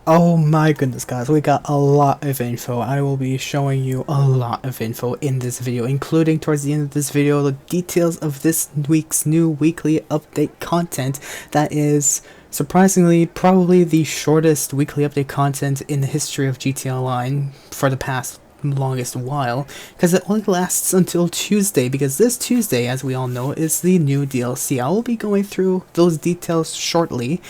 Oh my goodness, guys, we got a lot of info. I will be showing you a lot of info in this video, including towards the end of this video, the details of this week's new weekly update content that is surprisingly probably the shortest weekly update content in the history of GTA Online for the past longest while, because it only lasts until Tuesday, because this Tuesday, as we all know, is the new DLC. I will be going through those details shortly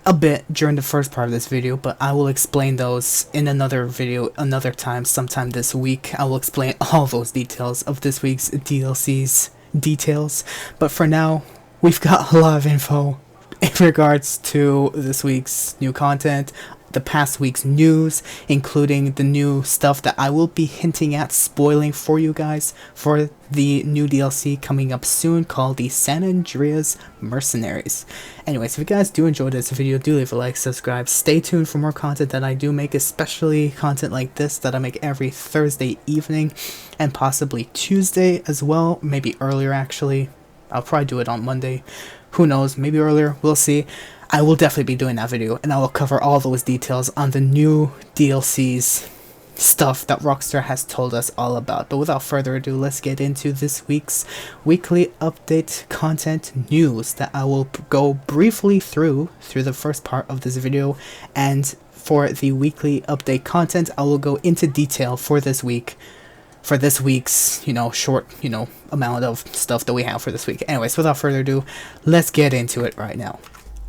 a bit during the first part of this video, but I will explain those in another video another time, sometime this week. I will explain all those details of this week's DLC's details, but for now, we've got a lot of info in regards to this week's new content, the past week's news, including the new stuff that I will be hinting at, spoiling for you guys for the new DLC coming up soon called the San Andreas Mercenaries. Anyways, if you guys do enjoy this video, do leave a like, subscribe, stay tuned for more content that I do make, especially content like this that I make every Thursday evening and possibly Tuesday as well, maybe earlier actually. I'll probably do it on Monday. Who knows, maybe earlier, we'll see. I will definitely be doing that video, and I will cover all those details on the new DLC's stuff that Rockstar has told us all about. But without further ado, let's get into this week's weekly update content news that I will go briefly through the first part of this video, and for the weekly update content, I will go into detail for this week. For this week's, short, amount of stuff that we have for this week. Anyways, without further ado, let's get into it right now.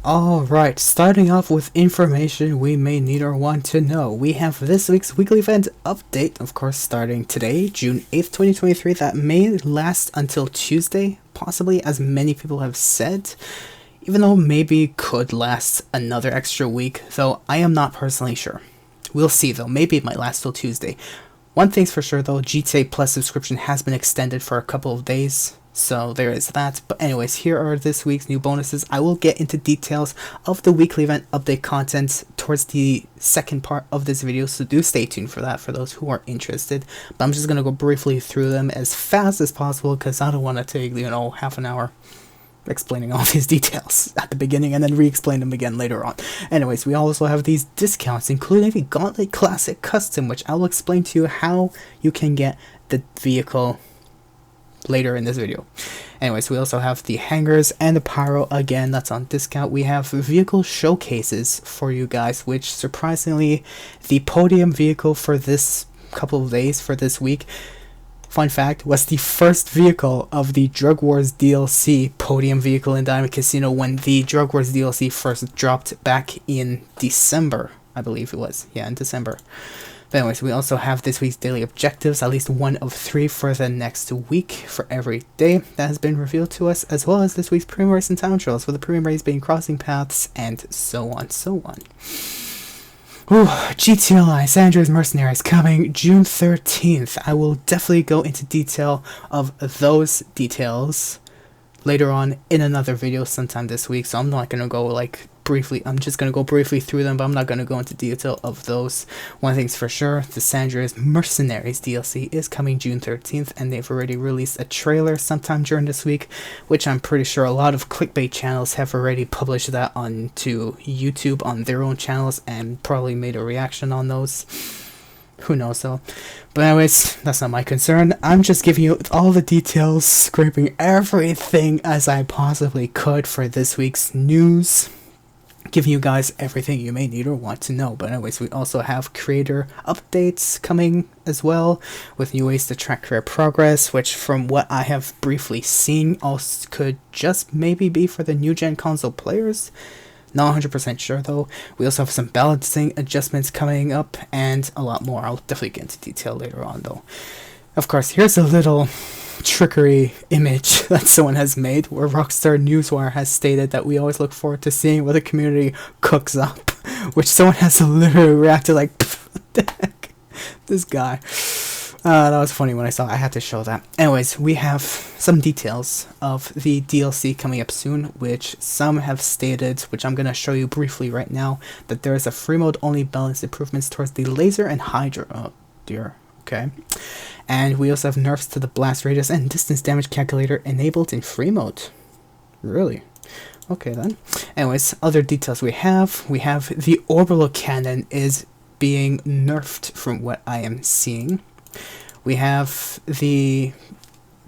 Alright, starting off with information we may need or want to know. We have this week's weekly event update, of course, starting today, June 8th, 2023, that may last until Tuesday, possibly, as many people have said. Even though maybe could last another extra week, though I am not personally sure. We'll see though, maybe it might last till Tuesday. One thing's for sure though, GTA Plus subscription has been extended for a couple of days, so there is that. But anyways, here are this week's new bonuses. I will get into details of the weekly event update content towards the second part of this video, so do stay tuned for that for those who are interested. But I'm just going to go briefly through them as fast as possible because I don't want to take, half an hour explaining all these details at the beginning and then re-explain them again later on. Anyways, we also have these discounts, including the Gauntlet Classic Custom, which I will explain to you how you can get the vehicle later in this video. Anyways, we also have the hangers and the pyro, again, that's on discount. We have vehicle showcases for you guys, which surprisingly, the podium vehicle for this couple of days, for this week, fun fact, was the first vehicle of the Drug Wars DLC podium vehicle in Diamond Casino when the Drug Wars DLC first dropped back in December, I believe it was. Yeah, in December. But anyways, we also have this week's daily objectives, at least one of 3 for the next week for every day that has been revealed to us, as well as this week's premium race and town trails, with the premium race being crossing paths and so on, so on. Ooh, GTA Online San Andreas Mercenaries coming June 13th. I will definitely go into detail of those details later on in another video sometime this week, so I'm not going to go briefly, I'm just going to go briefly through them, but I'm not going to go into detail of those. One thing's for sure, the San Andreas Mercenaries DLC is coming June 13th, and they've already released a trailer sometime during this week, which I'm pretty sure a lot of clickbait channels have already published that onto YouTube on their own channels and probably made a reaction on those. Who knows though. But anyways, that's not my concern. I'm just giving you all the details, scraping everything as I possibly could for this week's news, giving you guys everything you may need or want to know. But anyways, we also have creator updates coming as well, with new ways to track career progress, which from what I have briefly seen also could just maybe be for the new gen console players. Not 100% sure though. We also have some balancing adjustments coming up and a lot more. I'll definitely get into detail later on though. Of course, here's a little trickery image that someone has made where Rockstar Newswire has stated that we always look forward to seeing what the community cooks up, which someone has literally reacted like, what the heck, this guy. That was funny when I saw it. I had to show that. Anyways, we have some details of the DLC coming up soon, which some have stated, which I'm going to show you briefly right now, that there is a free mode only balance improvements towards the laser and hydro. Oh dear. Okay. And we also have nerfs to the blast radius and distance damage calculator enabled in free mode. Really? Okay then. Anyways, other details we have the orbital cannon is being nerfed from what I am seeing. We have the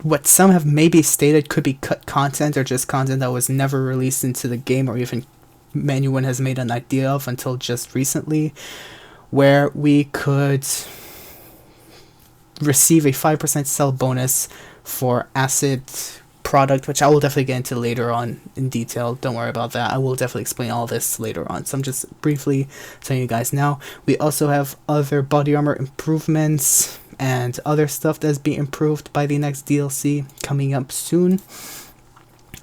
what some have maybe stated could be cut content or just content that was never released into the game or even anyone has made an idea of until just recently, where we could receive a 5% sell bonus for acid product, which I will definitely get into later on in detail. Don't worry about that. I will definitely explain all this later on. So I'm just briefly telling you guys now. We also have other body armor improvements and other stuff that's being improved by the next DLC coming up soon,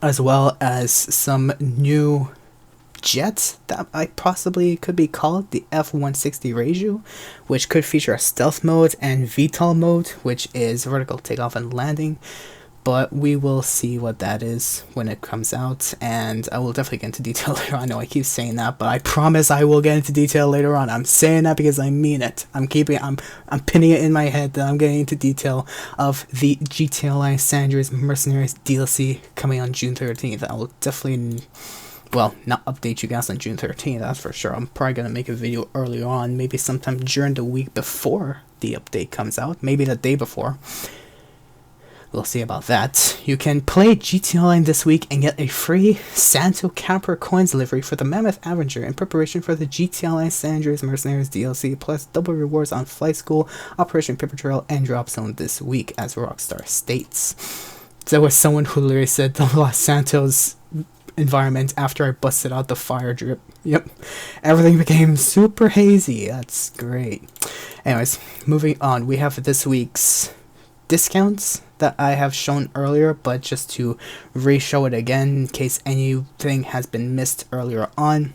as well as some new jets that I possibly could be called the F-160 Reiju, which could feature a stealth mode and VTOL mode, which is vertical takeoff and landing. But we will see what that is when it comes out, and I will definitely get into detail later on. I know I keep saying that, but I promise I will get into detail later on. I'm saying that because I mean it. I'm pinning it in my head that I'm getting into detail of the GTA Online San Andreas Mercenaries DLC coming on June 13th. I will definitely, well, not update you guys on June 13th, that's for sure. I'm probably going to make a video earlier on, maybe sometime during the week before the update comes out, maybe the day before. We'll see about that. You can play GTA Online this week and get a free Santo Camper coins delivery for the Mammoth Avenger in preparation for the GTA Online San Andreas Mercenaries DLC, plus double rewards on Flight School, Operation Paper Trail, and Drop Zone this week, as Rockstar states. There was someone who literally said the Los Santos environment after I busted out the fire drip. Yep. Everything became super hazy. That's great. Anyways, moving on. We have this week's discounts that I have shown earlier, but just to re-show it again in case anything has been missed earlier on.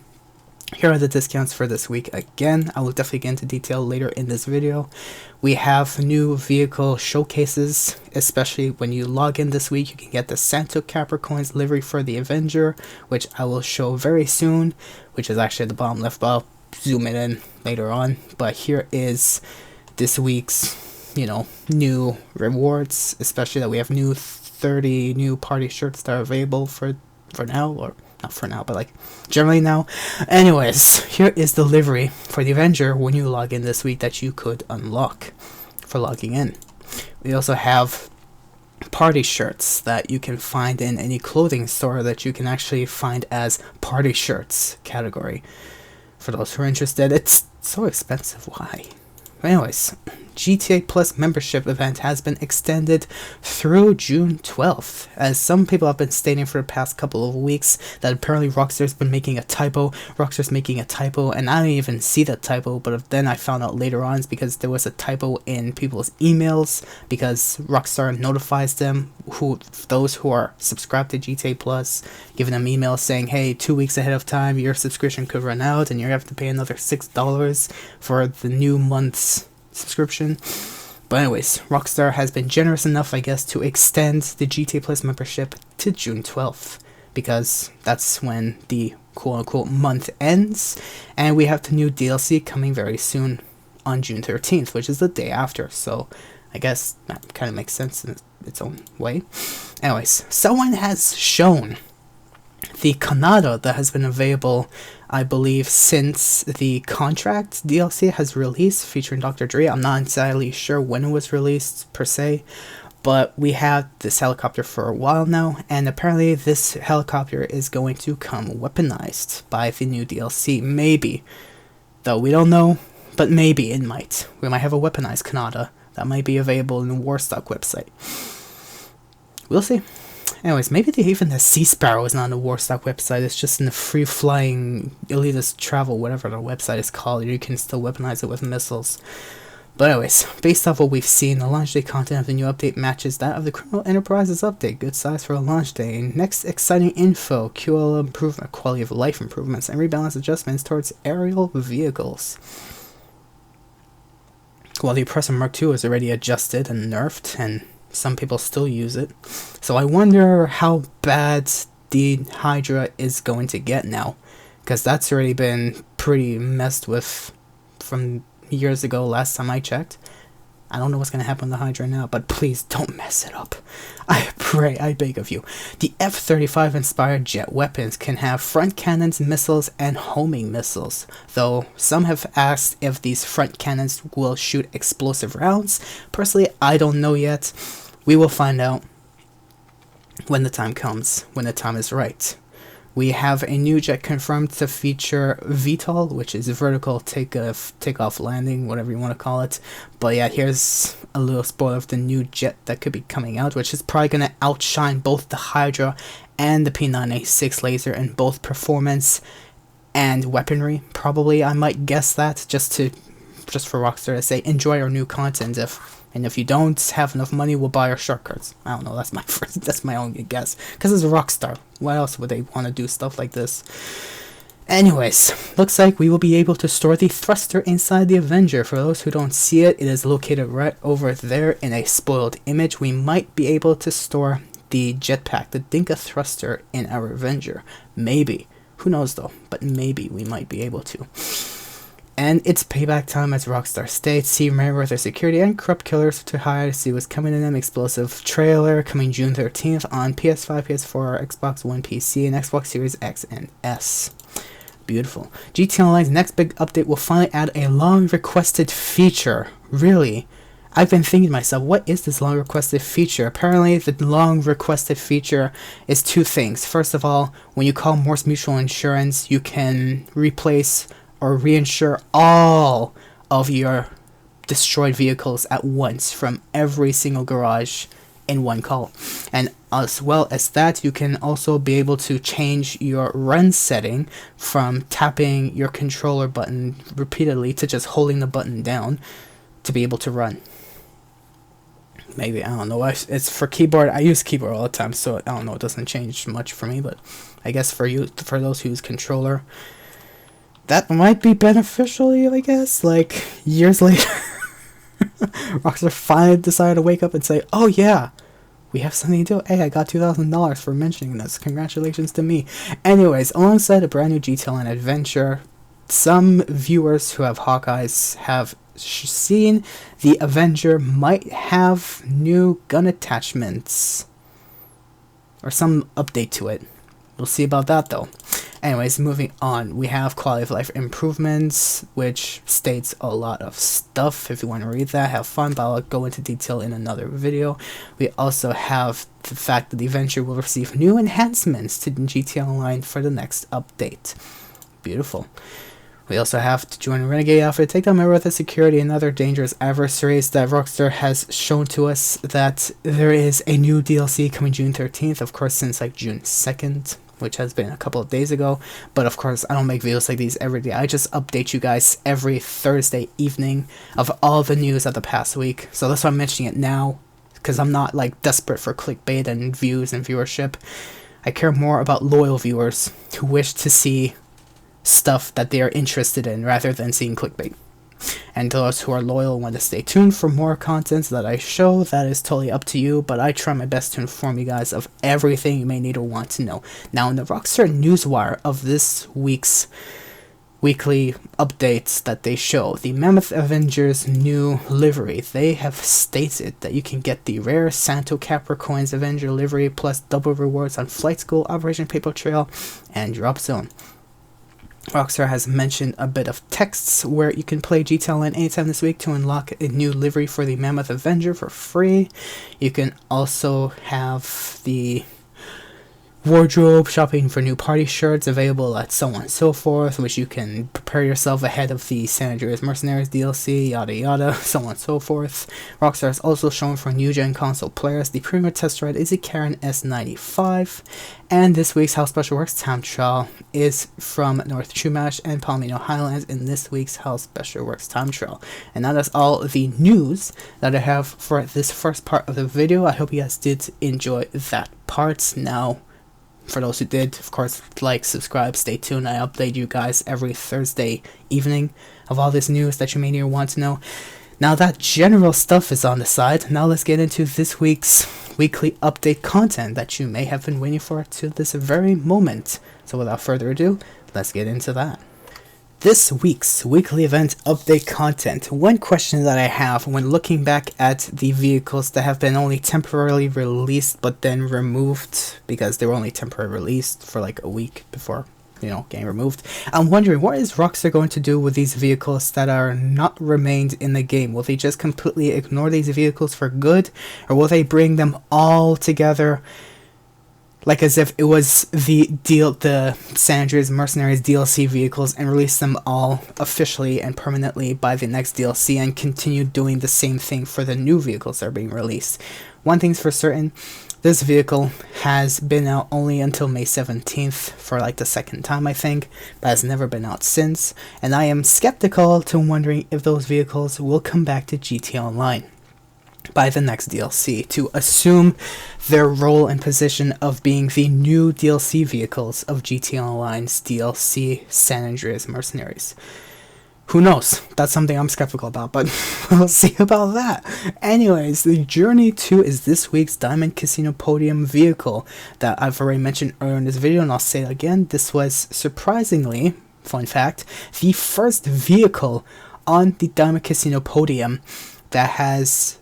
Here are the discounts for this week again. I will definitely get into detail later in this video. We have new vehicle showcases, especially when you log in this week. You can get the Santo Capra coins livery for the Avenger, which I will show very soon, which is actually at the bottom left, but I'll zoom it in later on. But here is this week's new rewards, especially that we have 30 new party shirts that are available for now, or not for now, but like generally now. Anyways, here is the livery for the Avenger when you log in this week that you could unlock for logging in. We also have party shirts that you can find in any clothing store that you can actually find as party shirts category. For those who are interested, it's so expensive. Why? Anyways, GTA Plus membership event has been extended through June 12th, as some people have been stating for the past couple of weeks that apparently Rockstar's been making a typo. Rockstar's making a typo, and I didn't even see that typo, but then I found out later on it's because there was a typo in people's emails, because Rockstar notifies them, those who are subscribed to GTA Plus, giving them emails saying, hey, 2 weeks ahead of time, your subscription could run out, and you have to pay another $6 for the new month's subscription. But anyways, Rockstar has been generous enough, I guess, to extend the GTA Plus membership to June 12th, because that's when the quote-unquote month ends, and we have the new DLC coming very soon on June 13th, which is the day after, so I guess that kind of makes sense in its own way. Anyways, someone has shown the Canada that has been available, I believe, since the Contract DLC has released, featuring Dr. Dre. I'm not entirely sure when it was released, per se, but we have this helicopter for a while now, and apparently this helicopter is going to come weaponized by the new DLC. Maybe. Though we don't know, but maybe it might. We might have a weaponized Canada that might be available in the Warstock website. We'll see. Anyways, maybe even the Sea Sparrow is not on the Warstock website. It's just in the free-flying elitist travel, whatever the website is called. You can still weaponize it with missiles. But anyways, based off what we've seen, the launch day content of the new update matches that of the Criminal Enterprises update. Good size for a launch day. Next exciting info, QL improvement, quality of life improvements, and rebalance adjustments towards aerial vehicles. While the Oppressor Mark II is already adjusted and nerfed, and some people still use it. So I wonder how bad the Hydra is going to get now, because that's already been pretty messed with from years ago, last time I checked. I don't know what's going to happen to the Hydra now, but please don't mess it up. I pray, I beg of you. The F-35 inspired jet weapons can have front cannons, missiles, and homing missiles, though some have asked if these front cannons will shoot explosive rounds. Personally, I don't know yet. We will find out when the time comes, when the time is right. We have a new jet confirmed to feature VTOL, which is vertical takeoff landing, whatever you want to call it. But yeah, here's a little spoiler of the new jet that could be coming out, which is probably going to outshine both the Hydra and the P986 laser in both performance and weaponry. Probably, I might guess that, just for Rockstar to say, enjoy our new content. If you don't have enough money, we'll buy our shortcuts. I don't know, that's my own guess. Because it's Rockstar. Why else would they want to do stuff like this? Anyways, looks like we will be able to store the thruster inside the Avenger. For those who don't see it, it is located right over there in a spoiled image. We might be able to store the jetpack, the Dinka thruster, in our Avenger. Maybe. Who knows though, but maybe we might be able to. And it's payback time, as Rockstar states. See Remember their security and corrupt killers to hide. See what's coming in them. Explosive trailer coming June 13th on PS5, PS4, Xbox One, PC, and Xbox Series X and S. Beautiful. GTA Online's next big update will finally add a long requested feature. Really? I've been thinking to myself, what is this long requested feature? Apparently, the long requested feature is two things. First of all, when you call Morse Mutual Insurance, you can replace or reinsure all of your destroyed vehicles at once from every single garage in one call. And as well as that, you can also be able to change your run setting from tapping your controller button repeatedly to just holding the button down to be able to run. Maybe, I don't know, it's for keyboard. I use keyboard all the time, so I don't know, it doesn't change much for me, but I guess for those who use controller, that might be beneficial, I guess. Like, years later, Rockstar finally decided to wake up and say, oh yeah, we have something to do. Hey, I got $2,000 for mentioning this. Congratulations to me. Anyways, alongside a brand new GTA Online adventure, some viewers who have Hawkeyes have seen the Avenger might have new gun attachments. Or some update to it. We'll see about that though. Anyways, moving on, we have quality of life improvements, which states a lot of stuff. If you want to read that, have fun, but I'll go into detail in another video. We also have the fact that the Avenger will receive new enhancements to GTA Online for the next update. Beautiful. We also have to join a Renegade outfit, take down Mercenaries with security and other dangerous adversaries. That Rockstar has shown to us that there is a new DLC coming June 13th, of course, since like June 2nd. Which has been a couple of days ago, but of course I don't make videos like these every day. I just update you guys every Thursday evening of all the news of the past week, so that's why I'm mentioning it now, because I'm not like desperate for clickbait and views and viewership. I care more about loyal viewers who wish to see stuff that they are interested in rather than seeing clickbait. And those who are loyal want to stay tuned for more content that I show, that is totally up to you, but I try my best to inform you guys of everything you may need or want to know. Now, in the Rockstar Newswire of this week's weekly updates that they show, the Mammoth Avengers new livery, they have stated that you can get the rare Santo Capra Coins Avenger livery plus double rewards on Flight School, Operation Paper Trail, and Drop Zone. Rockstar has mentioned a bit of texts where you can play GTA Online anytime this week to unlock a new livery for the Mammoth Avenger for free. You can also have the wardrobe shopping for new party shirts available at so on and so forth, which you can prepare yourself ahead of the San Andreas Mercenaries DLC, yada yada, so on and so forth. Rockstar has also shown for new gen console players the premium test ride is a Karen S95, and this week's House Special Works time trial is from North Chumash and Palomino Highlands in this week's House Special Works time trial. And that is all the news that I have for this first part of the video. I hope you guys did enjoy that part. Now, for those who did, of course, like, subscribe, stay tuned. I update you guys every Thursday evening of all this news that you may need or want to know. Now that general stuff is on the side, now let's get into this week's weekly update content that you may have been waiting for to this very moment. So without further ado, let's get into that. This week's weekly event update content. One question that I have when looking back at the vehicles that have been only temporarily released but then removed because they were only temporarily released for like a week before, getting removed. I'm wondering, what is Rockstar going to do with these vehicles that are not remained in the game? Will they just completely ignore these vehicles for good, or will they bring them all together like as if it was the San Andreas Mercenaries DLC vehicles, and release them all officially and permanently by the next DLC, and continue doing the same thing for the new vehicles that are being released? One thing's for certain, this vehicle has been out only until May 17th for like the second time, I think, but has never been out since, and I am skeptical to wondering if those vehicles will come back to GTA Online by the next DLC, to assume their role and position of being the new DLC vehicles of GTA Online's DLC San Andreas Mercenaries. Who knows? That's something I'm skeptical about, but we'll see about that. Anyways, the Journey 2 is this week's Diamond Casino Podium vehicle that I've already mentioned earlier in this video, and I'll say it again. This was surprisingly, fun fact, the first vehicle on the Diamond Casino Podium that has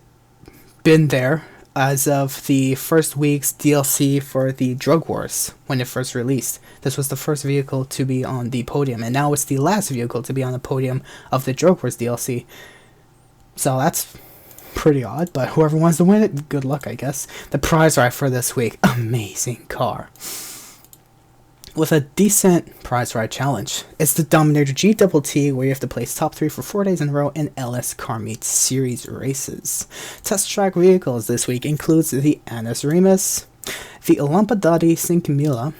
been there as of the first week's DLC for the Drug Wars when it first released. This was the first vehicle to be on the podium, and now it's the last vehicle to be on the podium of the Drug Wars DLC. So that's pretty odd, but whoever wants to win it, good luck, I guess. The prize right for this week, amazing car with a decent prize ride challenge. It's the Dominator GTT, where you have to place top 3 for 4 days in a row in LS Car Meet Series races. Test track vehicles this week includes the Anis Remus, the Lampadati 5000,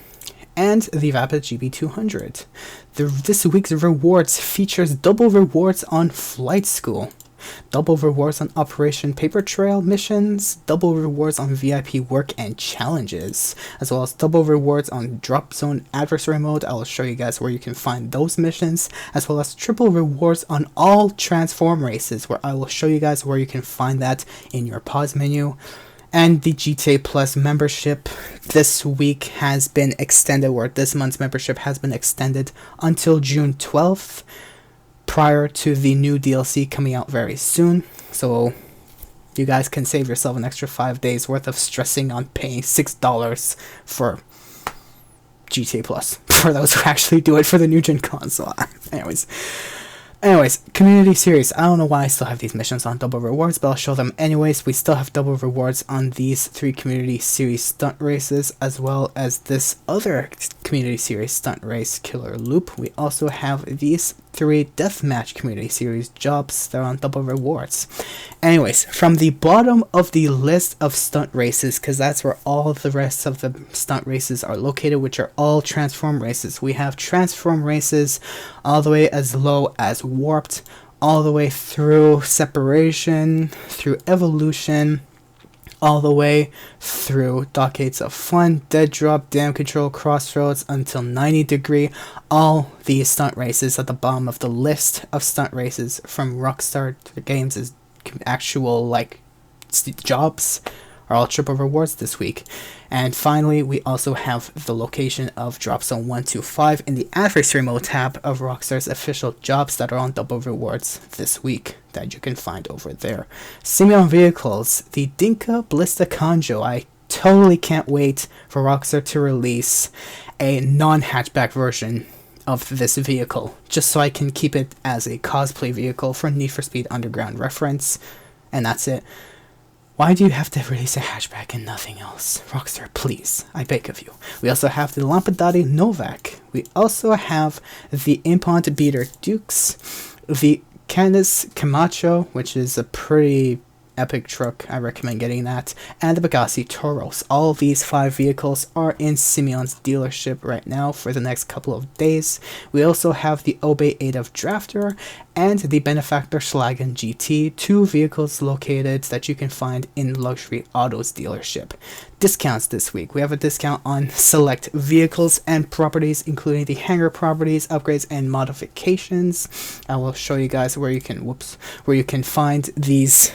and the Vapid GB200. This week's rewards features double rewards on Flight School, double rewards on Operation Paper Trail missions, double rewards on VIP work and challenges, as well as double rewards on Drop Zone Adversary Mode. I will show you guys where you can find those missions, as well as triple rewards on all Transform races, where I will show you guys where you can find that in your pause menu. And the GTA Plus membership this week has been extended, or this month's membership has been extended until June 12th. Prior to the new DLC coming out very soon, so you guys can save yourself an extra 5 days worth of stressing on paying $6 for GTA Plus for those who actually do it for the new gen console. Anyways, community series. I don't know why I still have these missions on double rewards, but I'll show them anyways. We still have double rewards on these 3 community series stunt races, as well as this other community series stunt race, Killer Loop. We also have these 3 deathmatch community series jobs that are on double rewards. Anyways, from the bottom of the list of stunt races, because that's where all the rest of the stunt races are located, which are all Transform races. We have Transform races all the way as low as Warped, all the way through Separation, through Evolution, all the way through Decades of Fun, Dead Drop, Dam Control, Crossroads, until 90 Degree. All these stunt races at the bottom of the list of stunt races from Rockstar Games' actual jobs are all triple rewards this week. And finally, we also have the location of Drop Zone 125 in the Adversary Mode tab of Rockstar's official jobs that are on double rewards this week that you can find over there. Simeon vehicles, the Dinka Blista Conjo. I totally can't wait for Rockstar to release a non-hatchback version of this vehicle, just so I can keep it as a cosplay vehicle for Need for Speed Underground reference, and that's it. Why do you have to release a hatchback and nothing else? Rockstar, please, I beg of you. We also have the Lampadati Novak. We also have the Impont Beater Dukes, the Canis Camacho, which is a pretty epic truck. I recommend getting that. And the Bugatti Toros. All these 5 vehicles are in Simeon's dealership right now for the next couple of days. We also have the Obey 8 of Drafter and the Benefactor Schlagen GT, 2 vehicles located that you can find in Luxury Autos dealership. Discounts this week. We have a discount on select vehicles and properties, including the hangar properties, upgrades, and modifications. I will show you guys where you can find these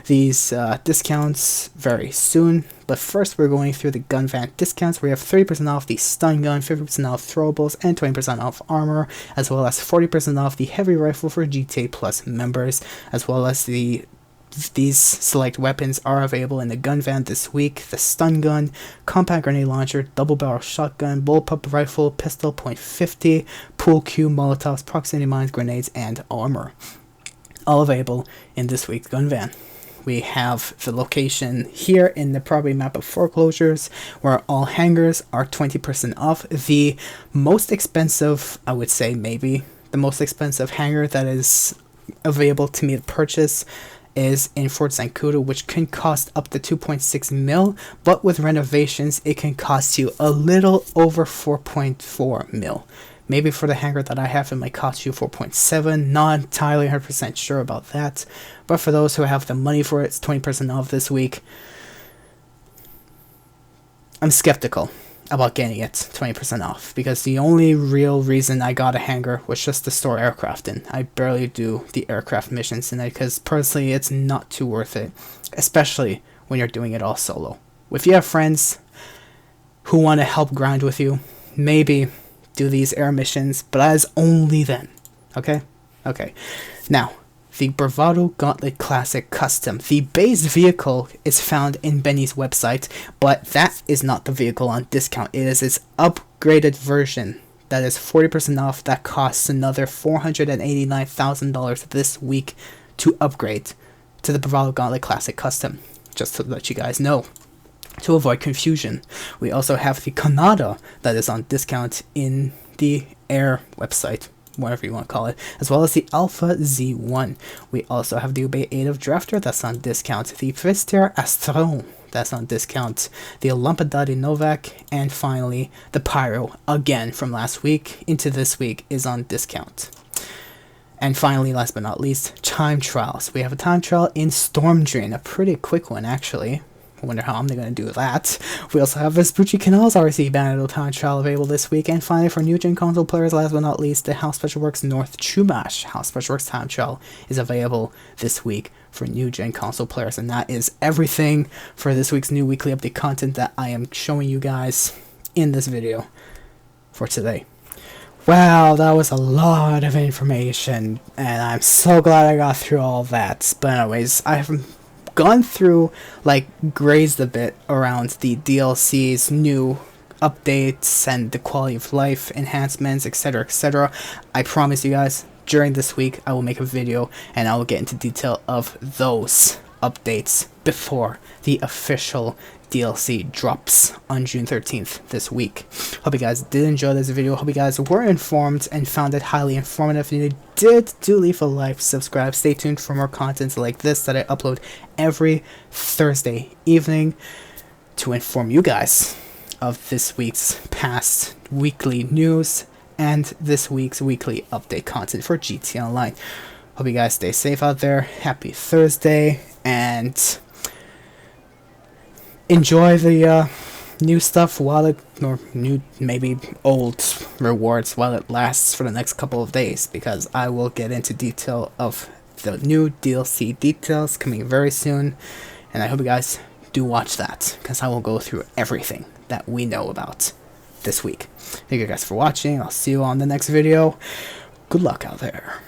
discounts very soon, but But first, we're going through the gun van discounts. We have 30% off the stun gun, 50% off throwables, and 20% off armor, as well as 40% off the heavy rifle for GTA Plus members, as well as these select weapons are available in the gun van this week: the stun gun, compact grenade launcher, double barrel shotgun, bullpup rifle, pistol .50, pool cue, molotovs, proximity mines, grenades, and armor. All available in this week's gun van. We have the location here in the property map of foreclosures, where all hangars are 20% off. The most expensive, I would say maybe the most expensive hangar that is available to me to purchase is in Fort Zancudo, which can cost up to 2.6 mil, but with renovations it can cost you a little over 4.4 mil. Maybe for the hangar that I have it might cost you 4.7, not entirely 100% sure about that, but for those who have the money for it, it's 20% off this week. I'm skeptical about getting it 20% off, because the only real reason I got a hangar was just to store aircraft in. I barely do the aircraft missions in it, because personally it's not too worth it, especially when you're doing it all solo. If you have friends who want to help grind with you, maybe do these air missions, but as only then. Okay? Now, the Bravado Gauntlet Classic Custom. The base vehicle is found in Benny's website, but that is not the vehicle on discount. It is its upgraded version that is 40% off, that costs another $489,000 this week to upgrade to the Bravado Gauntlet Classic Custom, just to let you guys know. To avoid confusion, we also have the Canada that is on discount in the Air website, whatever you want to call it, as well as the Alpha Z1. We also have the Ubey 8 of Drafter that's on discount, the Vestiaire Astron that's on discount, the Lampadati Novak, and finally the Pyro, again from last week into this week, is on discount. And finally, last but not least, time trials. We have a time trial in Storm Drain, a pretty quick one actually. I wonder how I'm going to do that. We also have Vespucci Canals RC Bandito time trial available this week. And finally, for new gen console players, last but not least, the House Special Works North Chumash House Special Works time trial is available this week for new gen console players. And that is everything for this week's new weekly update content that I am showing you guys in this video for today. Wow, that was a lot of information, and I'm so glad I got through all that. But anyways, I have gone through, grazed a bit around the DLC's new updates and the quality of life enhancements, etc, etc. I promise you guys, during this week I will make a video and I will get into detail of those updates before the official DLC drops on June 13th this week. Hope you guys did enjoy this video. Hope you guys were informed and found it highly informative. If you did, do leave a like, subscribe, stay tuned for more content like this that I upload every Thursday evening to inform you guys of this week's past weekly news and this week's weekly update content for GTA Online. Hope you guys stay safe out there. Happy Thursday, and enjoy the new stuff while it, or new, maybe old rewards while it lasts for the next couple of days, because I will get into detail of the new DLC details coming very soon, and I hope you guys do watch that, because I will go through everything that we know about this week. Thank you guys for watching. I'll see you on the next video. Good luck out there.